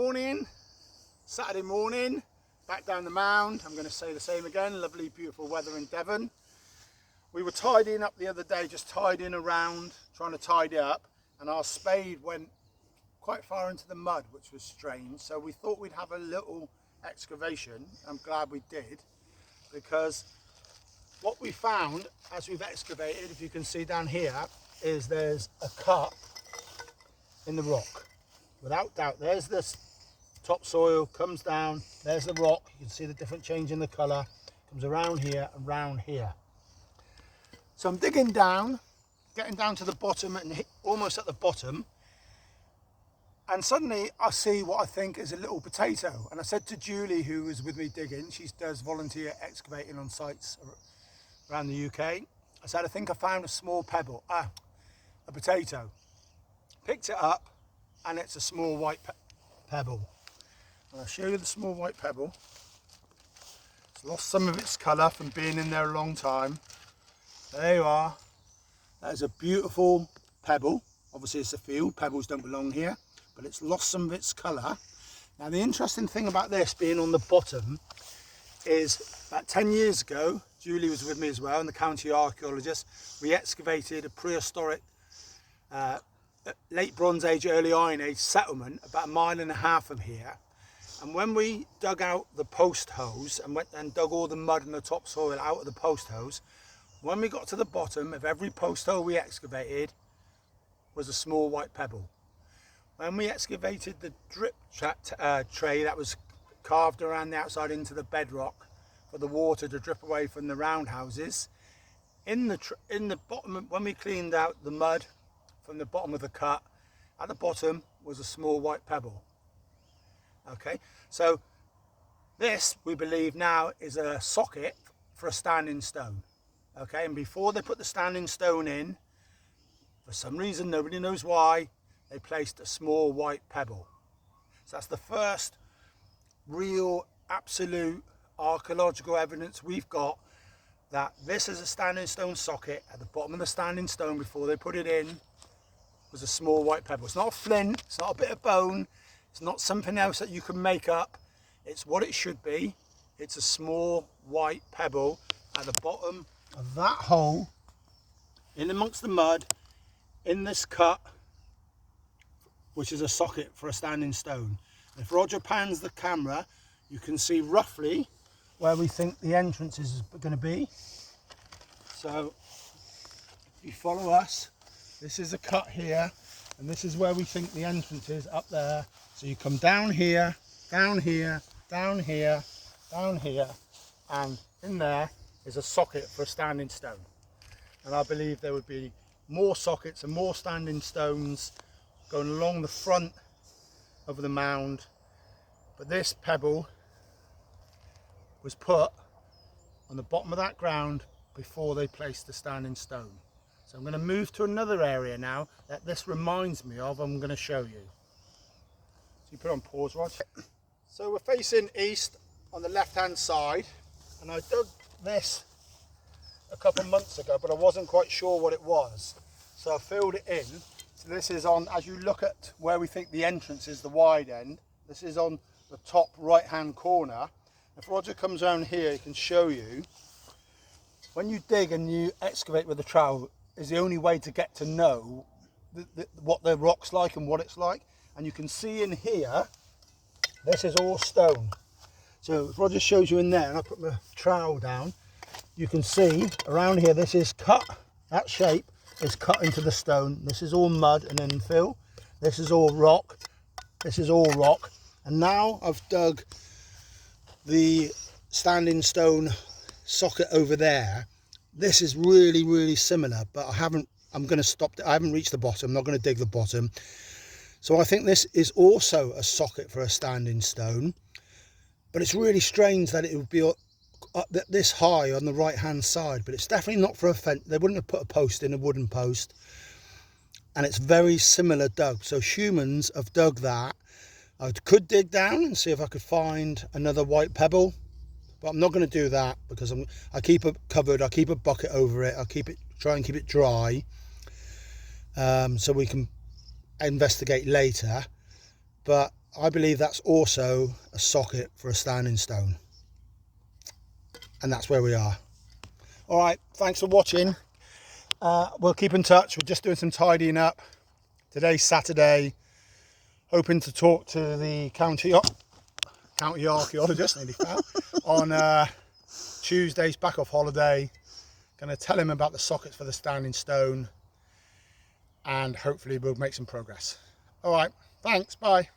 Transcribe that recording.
Morning, Saturday morning, back down the mound. I'm going to say the same again. Lovely, beautiful weather in Devon. We were tidying up the other day, just tidying around, trying to tidy up, and our spade went quite far into the mud, which was strange. So we thought we'd have a little excavation. I'm glad we did, because what we found as we've excavated, if you can see down here, is there's a cut in the rock. Without doubt, there's this topsoil, comes down, there's the rock, you can see the different change in the colour, comes around here and round here. So I'm digging down, getting down to the bottom and almost at the bottom, and suddenly I see what I think is a little potato. And I said to Julie, who was with me digging, she does volunteer excavating on sites around the UK, I said, I think I found a small pebble, a potato. Picked it up, and it's a small white pebble. And I'll show you the small white pebble. It's lost some of its colour from being in there a long time. There you are. That is a beautiful pebble. Obviously it's a field, pebbles don't belong here, but it's lost some of its colour. Now the interesting thing about this being on the bottom is about 10 years ago, Julie was with me as well, and the county archaeologist, we excavated a prehistoric late Bronze Age, early Iron Age settlement about 1.5 miles from here. And when we dug out the post hose and went and dug all the mud and the topsoil out of the post hose, when we got to the bottom of every post hole we excavated was a small white pebble. When we excavated the drip tray that was carved around the outside into the bedrock for the water to drip away from the roundhouses, in the bottom, when we cleaned out the mud from the bottom of the cut, at the bottom was a small white pebble. Okay, so this we believe now is a socket for a standing stone. Okay, and before they put the standing stone in, for some reason, nobody knows why, they placed a small white pebble. So that's the first real absolute archaeological evidence we've got that this is a standing stone socket. At the bottom of the standing stone before they put it in was a small white pebble. It's not a flint, it's not a bit of bone, it's not something else that you can make up. It's what it should be. It's a small white pebble at the bottom of that hole, in amongst the mud, in this cut, which is a socket for a standing stone. If Roger pans the camera, you can see roughly where we think the entrance is going to be. So if you follow us, this is a cut here, and this is where we think the entrance is, up there. So you come down here, down here, down here, down here, and in there is a socket for a standing stone. And I believe there would be more sockets and more standing stones going along the front of the mound. But this pebble was put on the bottom of that ground before they placed the standing stone. So I'm going to move to another area now that this reminds me of. I'm going to show you. So you put it on pause, Rod. So we're facing east on the left hand side, and I dug this a couple of months ago, but I wasn't quite sure what it was. So I filled it in. So this is on, as you look at where we think the entrance is, the wide end, this is on the top right hand corner. If Roger comes around here, he can show you. When you dig and you excavate with a trowel, is the only way to get to know what the rock's like and what it's like. And you can see in here, this is all stone. So if Roger shows you in there, and I put my trowel down, you can see around here, this is cut, that shape is cut into the stone. This is all mud and infill. This is all rock. This is all rock. And now I've dug the standing stone socket over there. This is really, really similar, but I'm going to stop. I haven't reached the bottom. I'm not going to dig the bottom. So I think this is also a socket for a standing stone, but it's really strange that it would be up this high on the right hand side, but it's definitely not for a fence. They wouldn't have put a post in, a wooden post, and it's very similar dug. So humans have dug that. I could dig down and see if I could find another white pebble, but I'm not going to do that because I keep it covered. I keep a bucket over it. Try and keep it dry, so we can investigate later. But I believe that's also a socket for a standing stone. And that's where we are. All right, thanks for watching. We'll keep in touch. We're just doing some tidying up. Today's Saturday. Hoping to talk to the county archaeologist, nearly fell, on Tuesday's back off holiday. Going to tell him about the sockets for the standing stone, and hopefully we'll make some progress. All right, thanks, bye.